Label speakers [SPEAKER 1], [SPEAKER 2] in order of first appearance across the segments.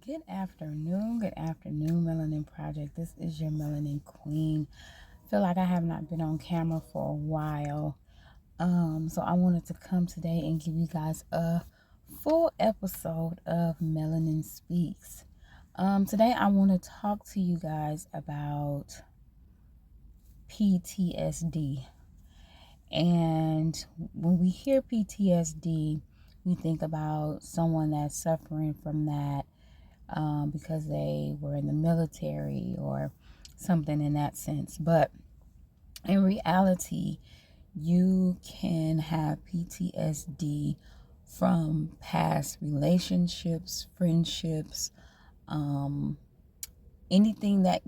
[SPEAKER 1] Good afternoon, Melanin Project. This is your Melanin Queen. Feel like I have not been on camera for a while. So I wanted to come today and give you guys a full episode of Melanin Speaks. Today I want to talk to you guys about PTSD. And when we hear PTSD, we think about someone that's suffering from that because they were in the military or something in that sense. But in reality, you can have PTSD from past relationships, friendships, anything that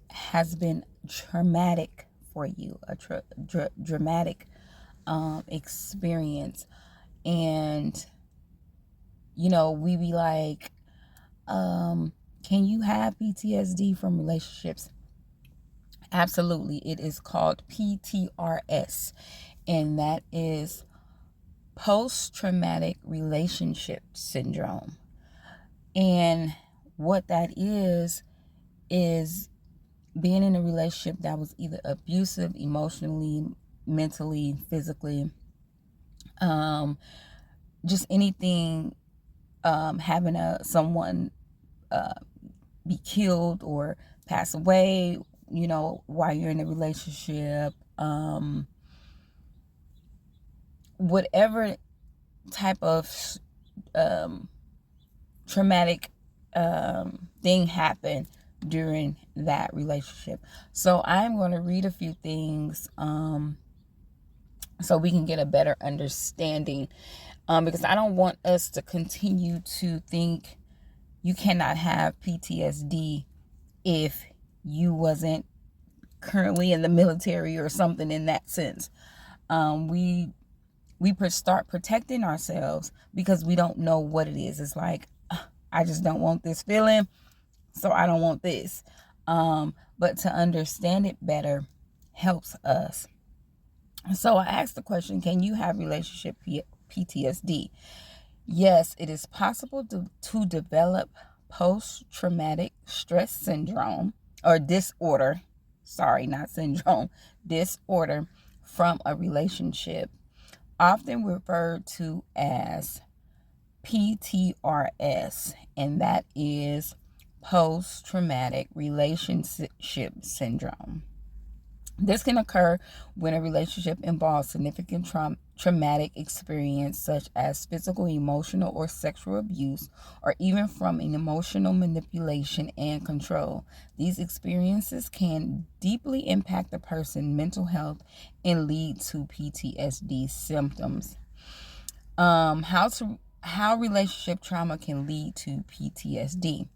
[SPEAKER 1] has been traumatic for you, a dramatic experience. And, we be like, can you have PTSD from relationships? Absolutely. It is called PTRS, and that is post traumatic relationship syndrome. And what that is being in a relationship that was either abusive emotionally, mentally, physically, just anything, having someone be killed or pass away, while you're in a relationship, whatever type of traumatic thing happened during that relationship. So I'm going to read a few things so we can get a better understanding, because I don't want us to continue to think you cannot have PTSD if you wasn't currently in the military or something in that sense. We start protecting ourselves because we don't know what it is. It's like, I just don't want this feeling, so I don't want this. But to understand it better helps us. So I asked the question, can you have relationship PTSD? Yes, it is possible to develop post-traumatic stress syndrome or disorder. Sorry, not syndrome. Disorder from a relationship, often referred to as PTRS, and that is post-traumatic relationship syndrome. This can occur when a relationship involves significant traumatic experience such as physical, emotional, or sexual abuse, or even from an emotional manipulation and control. These experiences can deeply impact a person's mental health and lead to PTSD symptoms. How relationship trauma can lead to PTSD.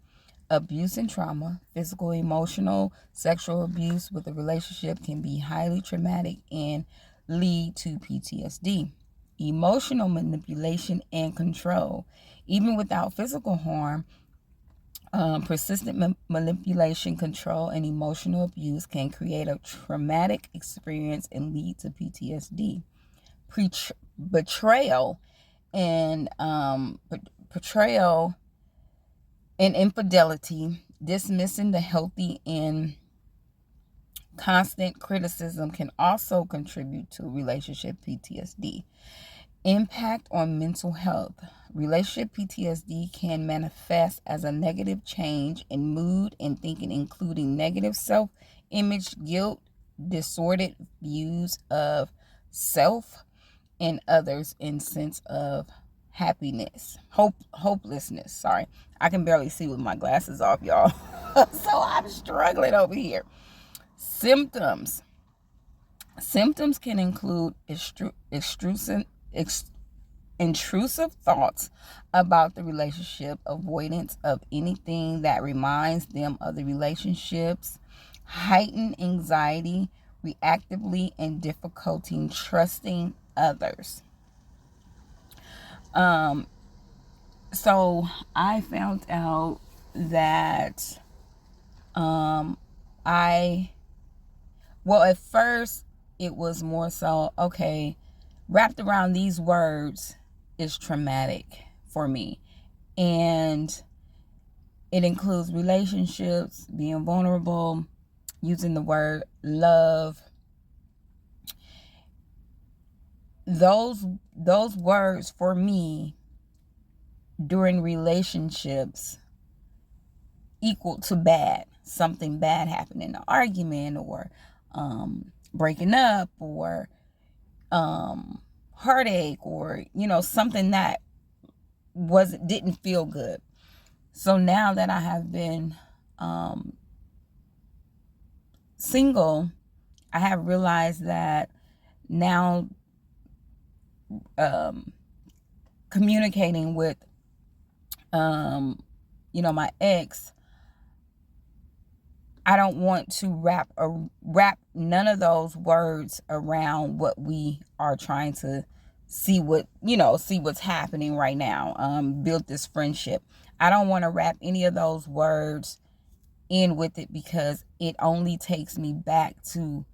[SPEAKER 1] Abuse and trauma, physical, emotional, sexual abuse with a relationship can be highly traumatic and lead to PTSD. Emotional manipulation and control, even without physical harm, persistent manipulation, control, and emotional abuse can create a traumatic experience and lead to PTSD. Betrayal and portrayal and infidelity, dismissing the healthy and constant criticism can also contribute to relationship PTSD. Impact on mental health. Relationship PTSD can manifest as a negative change in mood and thinking, including negative self-image, guilt, distorted views of self and others, in sense of hopelessness. Sorry, I can barely see with my glasses off, y'all. So I'm struggling over here. Symptoms can include intrusive thoughts about the relationship, avoidance of anything that reminds them of the relationships, heightened anxiety, reactively, and difficulty trusting others. So I found out that at first it was more so, okay, wrapped around these words is traumatic for me. And It includes relationships, being vulnerable, using the word love. Those words for me during relationships equal to bad. Something bad happened in an argument, or breaking up, or heartache, or something that didn't feel good. So now that I have been single, I have realized that now communicating with my ex, I don't want to wrap none of those words around what we are trying to see what's happening right now. Build this friendship. I don't want to wrap any of those words in with it, because it only takes me back to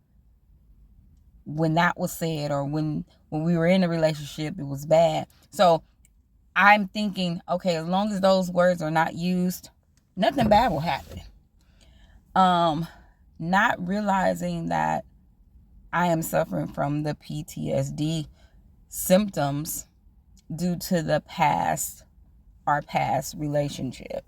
[SPEAKER 1] when that was said, or when we were in a relationship, it was bad. So I'm thinking, okay, as long as those words are not used, nothing bad will happen. Not realizing that I am suffering from the PTSD symptoms due to our past relationship.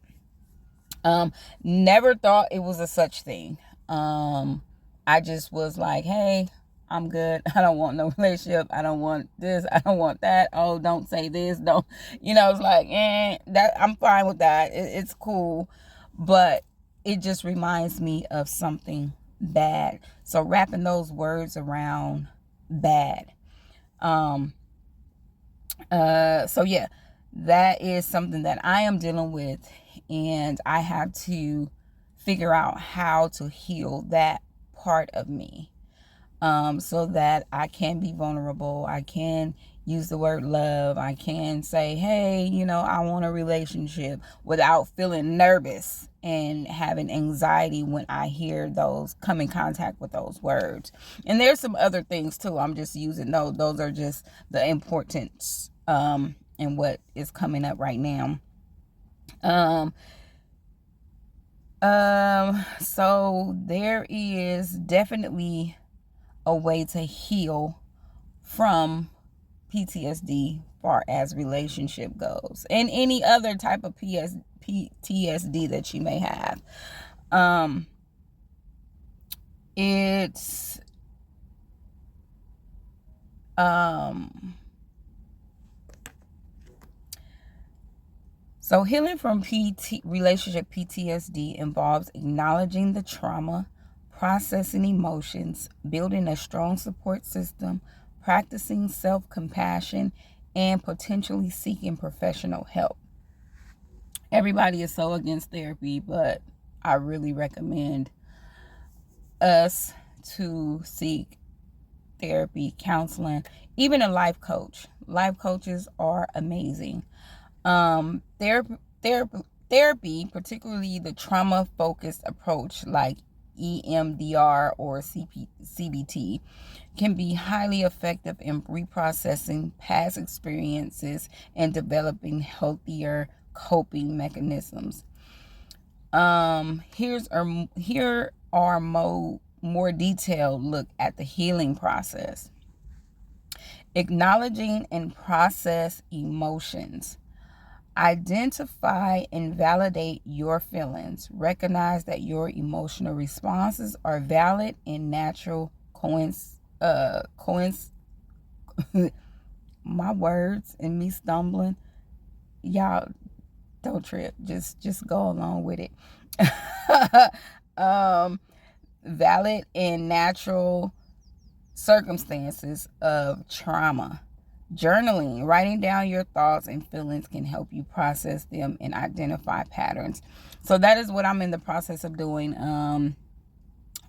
[SPEAKER 1] Never thought it was a such thing. I just was like, hey, I'm good. I don't want no relationship. I don't want this. I don't want that. Oh, don't say this. Don't, it's like, that I'm fine with that. It's cool. But it just reminds me of something bad. So wrapping those words around bad. So yeah, that is something that I am dealing with, and I have to figure out how to heal that part of me, so that I can be vulnerable. I can use the word love. I can say, hey, I want a relationship, without feeling nervous and having anxiety when I come in contact with those words. And there's some other things too. I'm just using those are just the importance and what is coming up right now. So there is definitely a way to heal from PTSD far as relationship goes, and any other type of PTSD that you may have. It's so healing from relationship PTSD involves acknowledging the trauma, processing emotions, building a strong support system, practicing self-compassion, and potentially seeking professional help. Everybody is so against therapy, but I really recommend us to seek therapy, counseling, even a life coach. Life coaches are amazing. Therapy, particularly the trauma-focused approach like EMDR or CBT, can be highly effective in reprocessing past experiences and developing healthier coping mechanisms. Here are more detailed look at the healing process. Acknowledging and process emotions. Identify and validate your feelings. Recognize that your emotional responses are valid and natural. My words and me stumbling. Y'all don't trip. Just go along with it. Valid and natural circumstances of trauma. Journaling, writing down your thoughts and feelings can help you process them and identify patterns. So that is what I'm in the process of doing.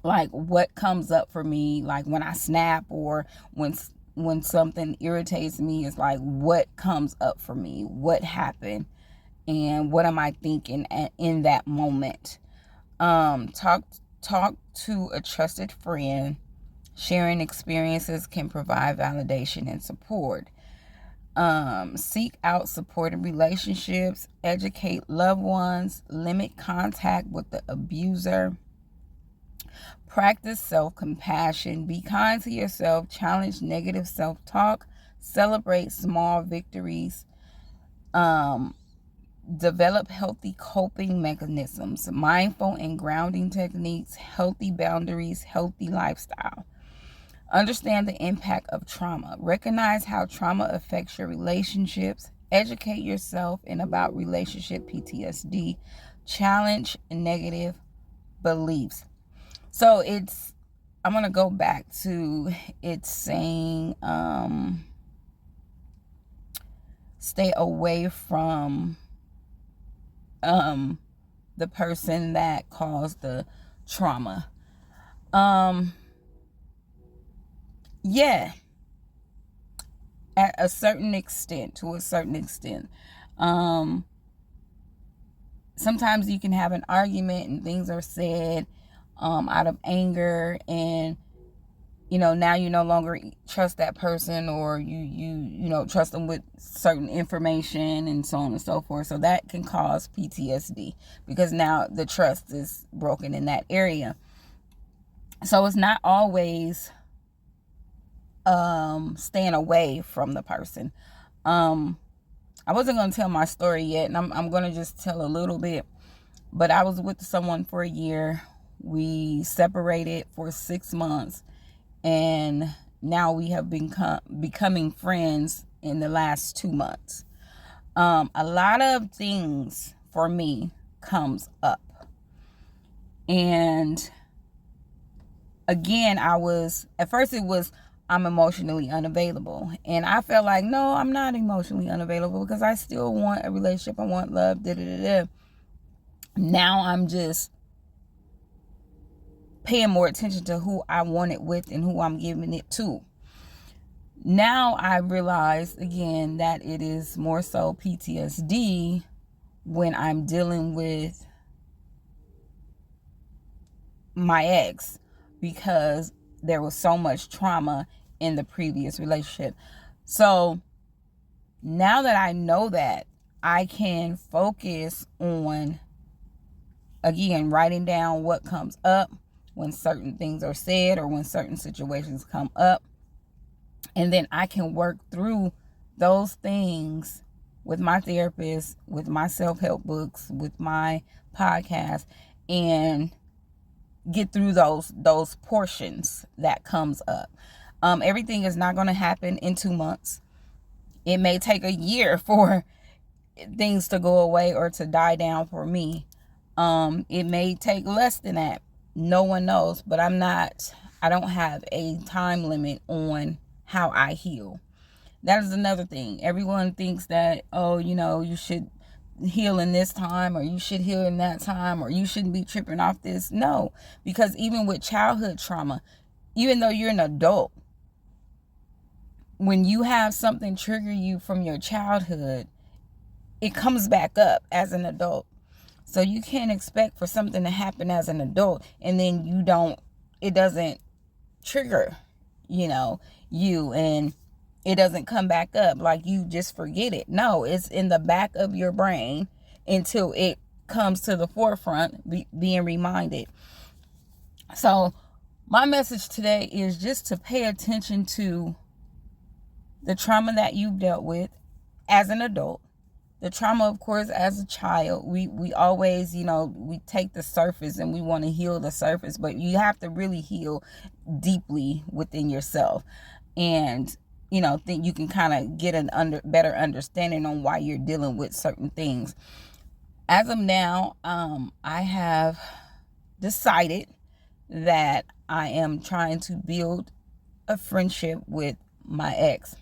[SPEAKER 1] Like what comes up for me, like when I snap, or when something irritates me, is like what comes up for me, what happened, and what am I thinking in that moment. Talk to a trusted friend. Sharing experiences can provide validation and support. Seek out supportive relationships, educate loved ones, limit contact with the abuser, practice self-compassion, be kind to yourself, challenge negative self-talk, celebrate small victories, develop healthy coping mechanisms, mindful and grounding techniques, healthy boundaries, healthy lifestyle. Understand the impact of trauma. Recognize how trauma affects your relationships. Educate yourself and about relationship PTSD. Challenge negative beliefs. So I'm going to go back to it saying, stay away from the person that caused the trauma. Yeah, at a certain extent, to a certain extent. Sometimes you can have an argument and things are said out of anger, and now you no longer trust that person, or you trust them with certain information and so on and so forth. So that can cause PTSD because now the trust is broken in that area. So it's not always staying away from the person. I wasn't going to tell my story yet, and I'm going to just tell a little bit. But I was with someone for a year. We separated for 6 months, and now we have been becoming friends in the last 2 months. A lot of things for me comes up. And again, at first it was, I'm emotionally unavailable. And I felt like, no, I'm not emotionally unavailable because I still want a relationship. I want love. Now I'm just paying more attention to who I want it with and who I'm giving it to. Now I realize again that it is more so PTSD when I'm dealing with my ex, because there was so much trauma in the previous relationship. So now that I know that, I can focus on, again, writing down what comes up when certain things are said or when certain situations come up. And then I can work through those things with my therapist, with my self-help books, with my podcast, and get through those portions that comes up. Everything is not going to happen in 2 months. It may take a year for things to go away or to die down for me. It may take less than that. No one knows, but I don't have a time limit on how I heal. That is another thing. Everyone thinks that, you should heal in this time, or you should heal in that time, or you shouldn't be tripping off this. No, because even with childhood trauma, even though you're an adult, when you have something trigger you from your childhood, it comes back up as an adult. So you can't expect for something to happen as an adult and then it doesn't trigger, you, and it doesn't come back up, like you just forget it. No, it's in the back of your brain until it comes to the forefront, being reminded. So my message today is just to pay attention to the trauma that you've dealt with as an adult. The trauma, of course, as a child, we always, we take the surface and we want to heal the surface, but you have to really heal deeply within yourself. And, think you can kind of get better understanding on why you're dealing with certain things. As of now, I have decided that I am trying to build a friendship with my ex.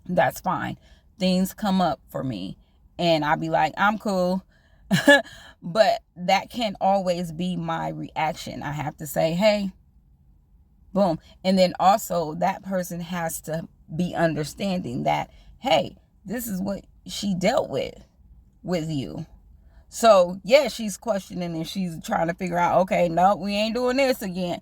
[SPEAKER 1] That's fine. Things come up for me and I'll be like, I'm cool. But that can't always be my reaction. I have to say, hey, boom. And then also that person has to be understanding that, hey, this is what she dealt with you. So yeah, she's questioning and she's trying to figure out, okay, no, we ain't doing this again.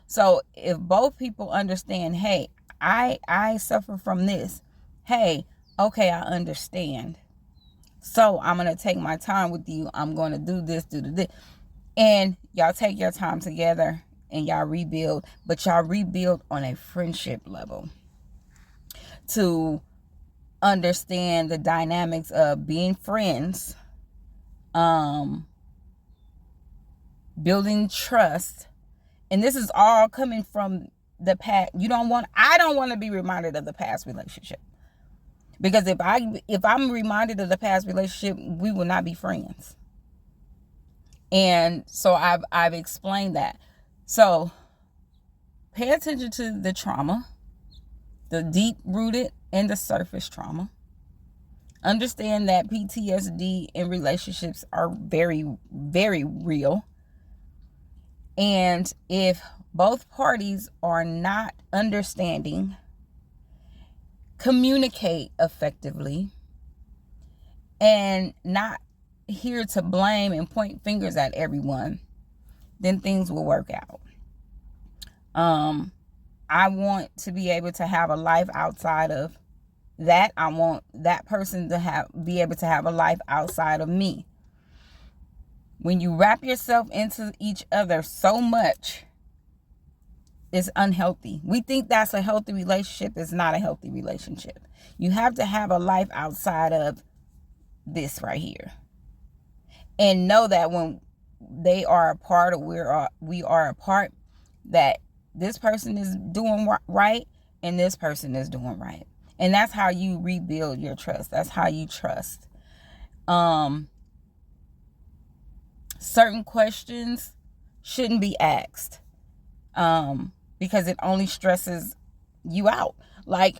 [SPEAKER 1] So if both people understand, hey, I suffer from this. hey, okay, I understand. So I'm going to take my time with you. I'm going to do this, do this. And y'all take your time together and y'all rebuild. But y'all rebuild on a friendship level. To understand the dynamics of being friends. Building trust. And this is all coming from the past. I don't want to be reminded of the past relationship. Because if I'm reminded of the past relationship, we will not be friends. And so I've explained that. So pay attention to the trauma, the deep rooted and the surface trauma. Understand that PTSD in relationships are very, very real. And if both parties are not understanding, communicate effectively, and not here to blame and point fingers at everyone, then things will work out. I want to be able to have a life outside of that. I want that person to be able to have a life outside of me. When you wrap yourself into each other so much, it's unhealthy. We think that's a healthy relationship. It's not a healthy relationship. You have to have a life outside of this right here. And know that when they are apart or we are apart, that this person is doing right and this person is doing right. And that's how you rebuild your trust. That's how you trust. Certain questions shouldn't be asked. Because it only stresses you out. Like,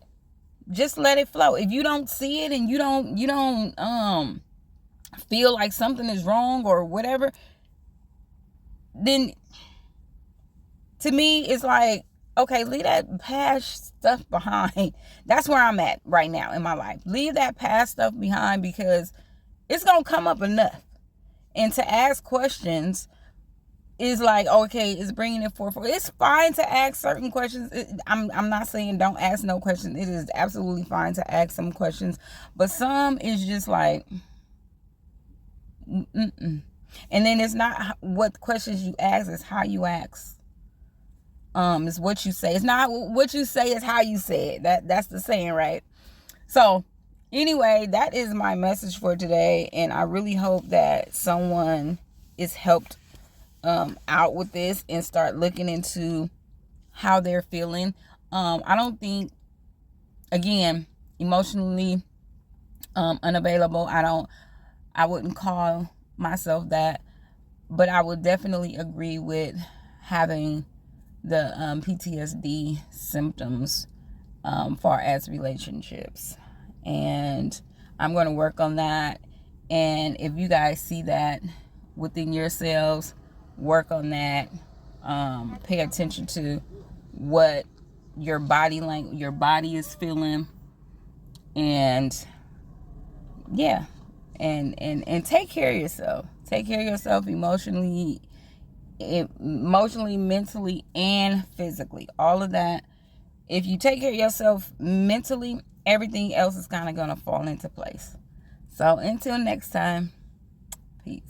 [SPEAKER 1] just let it flow. If you don't see it and you don't feel like something is wrong or whatever, then to me it's like, okay, leave that past stuff behind. That's where I'm at right now in my life. Leave that past stuff behind, because it's gonna come up enough. And to ask questions is like, okay, it's bringing it forth. It's fine to ask certain questions. I'm not saying don't ask no questions. It is absolutely fine to ask some questions, but some is just like, and then it's not what questions you ask, it's how you ask. It's what you say. It's not what you say, it's how you say it. That's the saying, right? So anyway, that is my message for today, and I really hope that someone is helped out with this and start looking into how they're feeling. I don't think, again, emotionally unavailable. I wouldn't call myself that, but I would definitely agree with having the PTSD symptoms far as relationships. And I'm going to work on that. And if you guys see that within yourselves, work on that. Pay attention to what your body is feeling, and yeah, and take care of yourself. Take care of yourself emotionally, mentally, and physically. All of that. If you take care of yourself mentally, everything else is kind of gonna fall into place. So until next time, peace.